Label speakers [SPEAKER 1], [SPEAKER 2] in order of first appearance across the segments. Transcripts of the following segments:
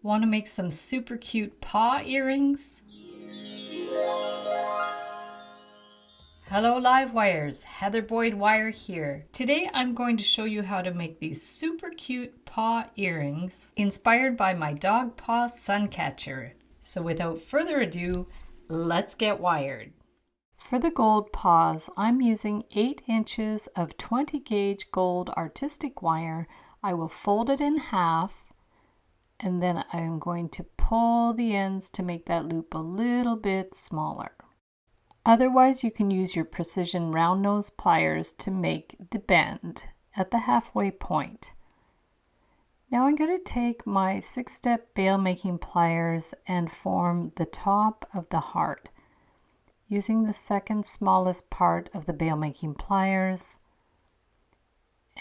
[SPEAKER 1] Want to make some super cute paw earrings? Hello Live Wires, Heather Boyd Wire here. Today I'm going to show you how to make these super cute paw earrings inspired by my dog paw suncatcher. So without further ado, let's get wired. For the gold paws, I'm using 8 inches of 20 gauge gold artistic wire. I will fold it in half and then I'm going to pull the ends to make that loop a little bit smaller. Otherwise, you can use your precision round nose pliers to make the bend at the halfway point. Now I'm going to take my 6-step bail making pliers and form the top of the heart using the second smallest part of the bail making pliers.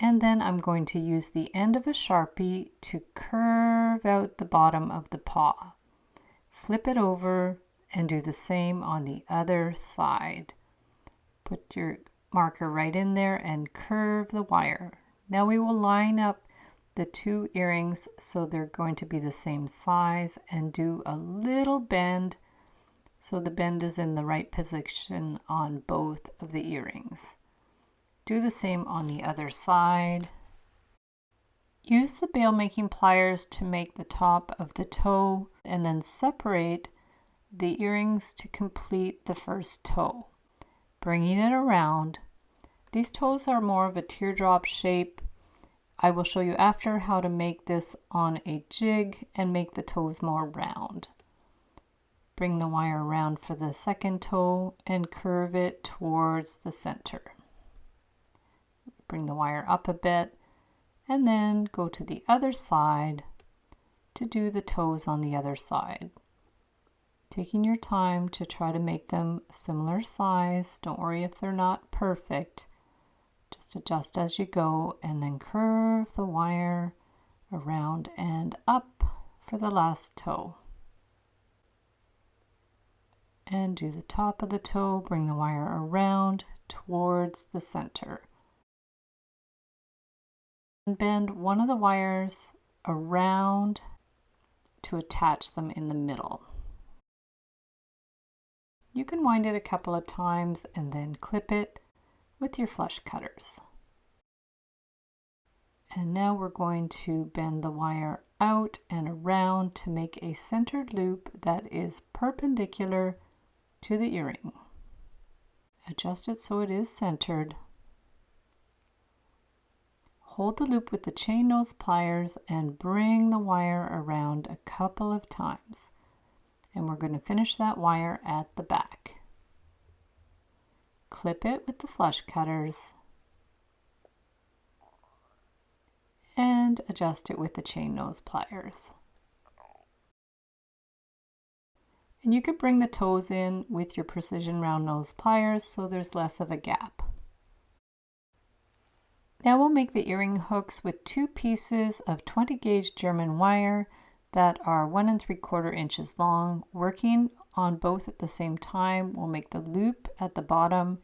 [SPEAKER 1] And then I'm going to use the end of a Sharpie to curve out the bottom of the paw. Flip it over and do the same on the other side. Put your marker right in there and curve the wire. Now we will line up the 2 earrings so they're going to be the same size and do a little bend so the bend is in the right position on both of the earrings. Do the same on the other side. Use the bail making pliers to make the top of the toe and then separate the earrings to complete the first toe. Bringing it around. These toes are more of a teardrop shape. I will show you after how to make this on a jig and make the toes more round. Bring the wire around for the second toe and curve it towards the center. Bring the wire up a bit and then go to the other side to do the toes on the other side. Taking your time to try to make them similar size. Don't worry if they're not perfect. Just adjust as you go and then curve the wire around and up for the last toe. And do the top of the toe, bring the wire around towards the center. And bend one of the wires around to attach them in the middle. You can wind it a couple of times and then clip it with your flush cutters. And now we're going to bend the wire out and around to make a centered loop that is perpendicular to the earring. Adjust it so it is centered. Hold the loop with the chain nose pliers and bring the wire around a couple of times. And we're going to finish that wire at the back. Clip it with the flush cutters and adjust it with the chain nose pliers. And you could bring the toes in with your precision round nose pliers so there's less of a gap. Now we'll make the earring hooks with 2 pieces of 20 gauge German wire that are 1 3/4 inches long. Working on both at the same time, we'll make the loop at the bottom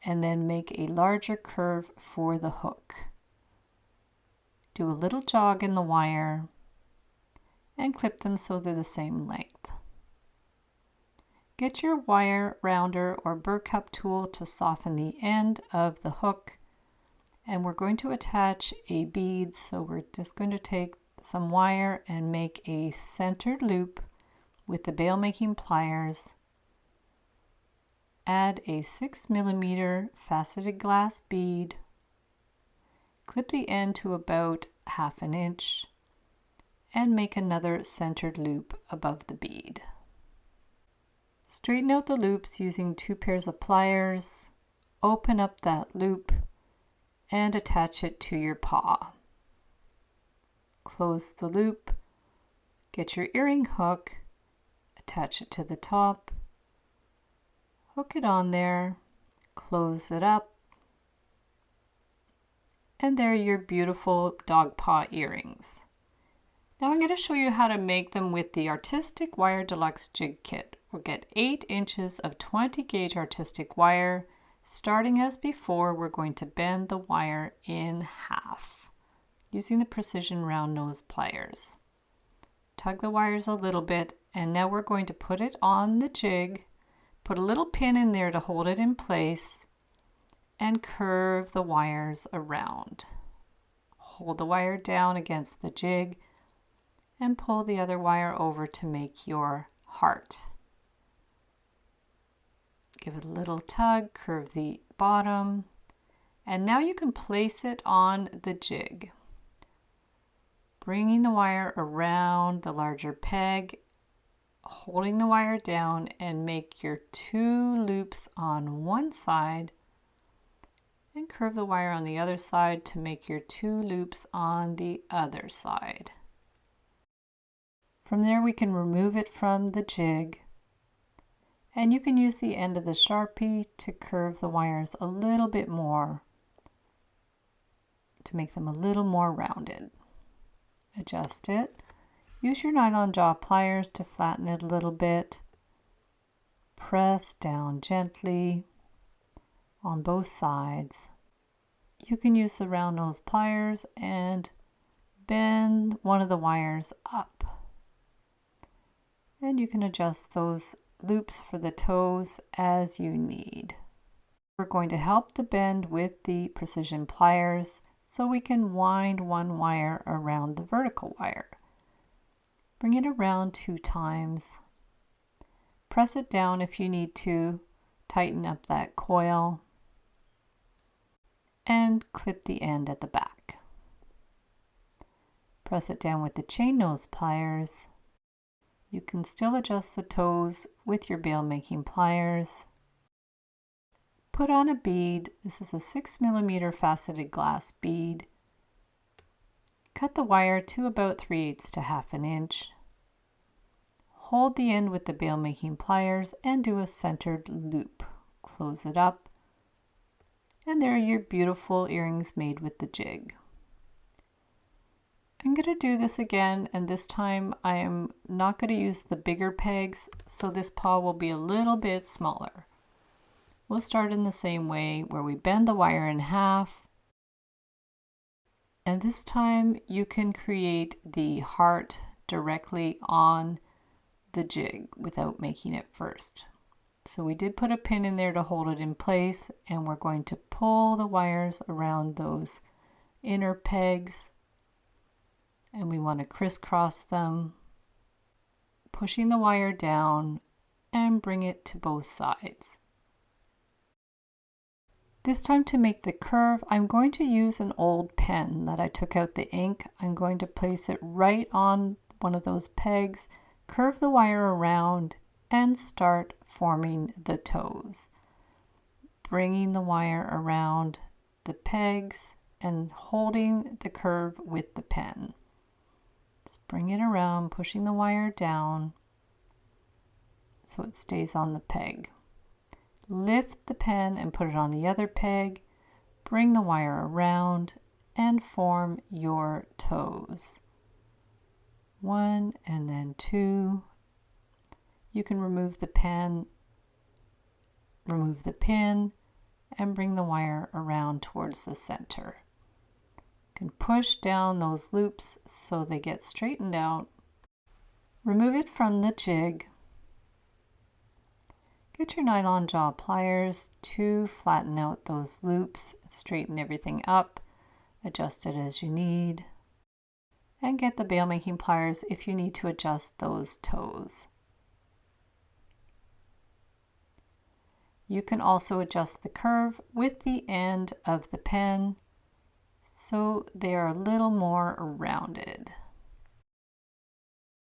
[SPEAKER 1] and then make a larger curve for the hook. Do a little jog in the wire and clip them so they're the same length. Get your wire rounder or burr cup tool to soften the end of the hook, and we're going to attach a bead, so we're just going to take some wire and make a centered loop with the bail making pliers. Add a 6mm faceted glass bead. Clip the end to about 1/2 inch and make another centered loop above the bead. Straighten out the loops using 2 pairs of pliers. Open up that loop and attach it to your paw. Close the loop, get your earring hook, attach it to the top, hook it on there, close it up, and there are your beautiful dog paw earrings. Now I'm going to show you how to make them with the Artistic Wire Deluxe Jig Kit. We'll get 8 inches of 20 gauge artistic wire. Starting as before, we're going to bend the wire in half using the precision round nose pliers. Tug the wires a little bit, and now we're going to put it on the jig, put a little pin in there to hold it in place, and curve the wires around. Hold the wire down against the jig and pull the other wire over to make your heart. Give it a little tug, curve the bottom, and now you can place it on the jig. Bringing the wire around the larger peg, holding the wire down, and make your 2 loops on one side and curve the wire on the other side to make your 2 loops on the other side. From there we can remove it from the jig, and you can use the end of the Sharpie to curve the wires a little bit more to make them a little more rounded. Adjust it. Use your nylon jaw pliers to flatten it a little bit. Press down gently on both sides. You can use the round nose pliers and bend one of the wires up. And you can adjust those loops for the toes as you need. We're going to help the bend with the precision pliers so we can wind one wire around the vertical wire. Bring it around 2 times. Press it down if you need to tighten up that coil, and clip the end at the back. Press it down with the chain nose pliers. You can still adjust the toes with your bail making pliers. Put on a bead. This is a 6mm faceted glass bead. Cut the wire to about 3/8 to 1/2 inch. Hold the end with the bail making pliers and do a centered loop. Close it up, and there are your beautiful earrings made with the jig. I'm going to do this again, and this time I am not going to use the bigger pegs, so this paw will be a little bit smaller. We'll start in the same way where we bend the wire in half, and this time you can create the heart directly on the jig without making it first. So we did put a pin in there to hold it in place, and we're going to pull the wires around those inner pegs, and we want to crisscross them, pushing the wire down and bring it to both sides. This time, to make the curve, I'm going to use an old pen that I took out the ink. I'm going to place it right on one of those pegs, curve the wire around, and start forming the toes. Bringing the wire around the pegs and holding the curve with the pen. Just bring it around, pushing the wire down so it stays on the peg. Lift the pen and put it on the other peg. Bring the wire around and form your toes. 1 and then 2. You can remove the pen, remove the pin, and bring the wire around towards the center. You can push down those loops so they get straightened out. Remove it from the jig. Get your nylon jaw pliers to flatten out those loops, straighten everything up, adjust it as you need, and get the bail making pliers if you need to adjust those toes. You can also adjust the curve with the end of the pen so they are a little more rounded.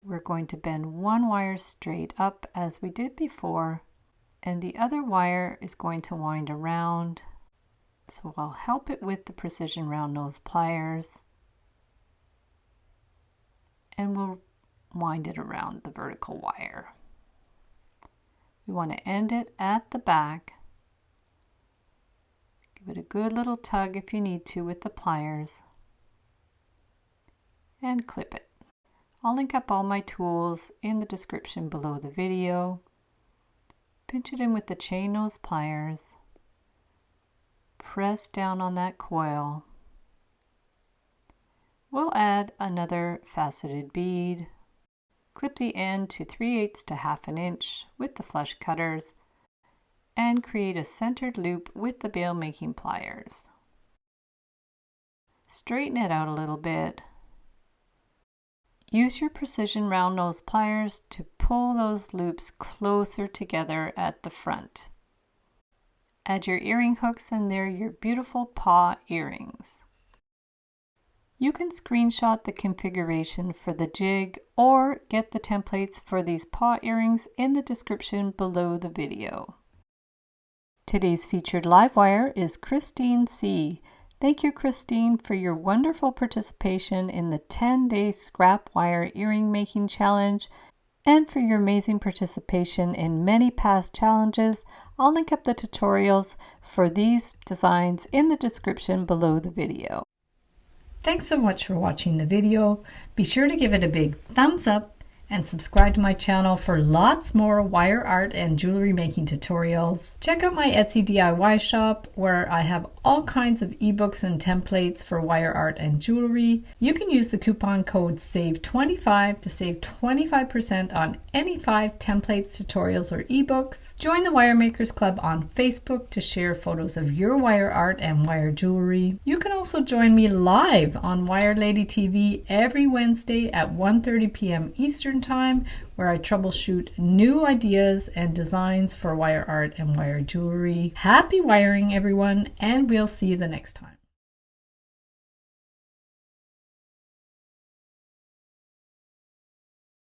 [SPEAKER 1] We're going to bend one wire straight up as we did before, and the other wire is going to wind around. So I'll help it with the precision round nose pliers, and we'll wind it around the vertical wire. We want to end it at the back. Give it a good little tug if you need to with the pliers, and clip it. I'll link up all my tools in the description below the video. Pinch it in with the chain nose pliers. Press down on that coil. We'll add another faceted bead. Clip the end to 3/8 to 1/2 inch with the flush cutters and create a centered loop with the bail making pliers. Straighten it out a little bit. Use your precision round nose pliers to pull those loops closer together at the front. Add your earring hooks and they're your beautiful paw earrings. You can screenshot the configuration for the jig or get the templates for these paw earrings in the description below the video. Today's featured live wire is Christine C. Thank you, Christine, for your wonderful participation in the 10-day scrap wire earring making challenge and for your amazing participation in many past challenges. I'll link up the tutorials for these designs in the description below the video. Thanks so much for watching the video. Be sure to give it a big thumbs up and subscribe to my channel for lots more wire art and jewelry making tutorials. Check out my Etsy DIY shop where I have all kinds of ebooks and templates for wire art and jewelry. You can use the coupon code SAVE25 to save 25% on any 5 templates, tutorials, or ebooks. Join the Wire Makers Club on Facebook to share photos of your wire art and wire jewelry. You can also join me live on Wire Lady TV every Wednesday at 1:30 p.m. Eastern Time, where I troubleshoot new ideas and designs for wire art and wire jewelry. Happy wiring, everyone, and we'll see you the next time.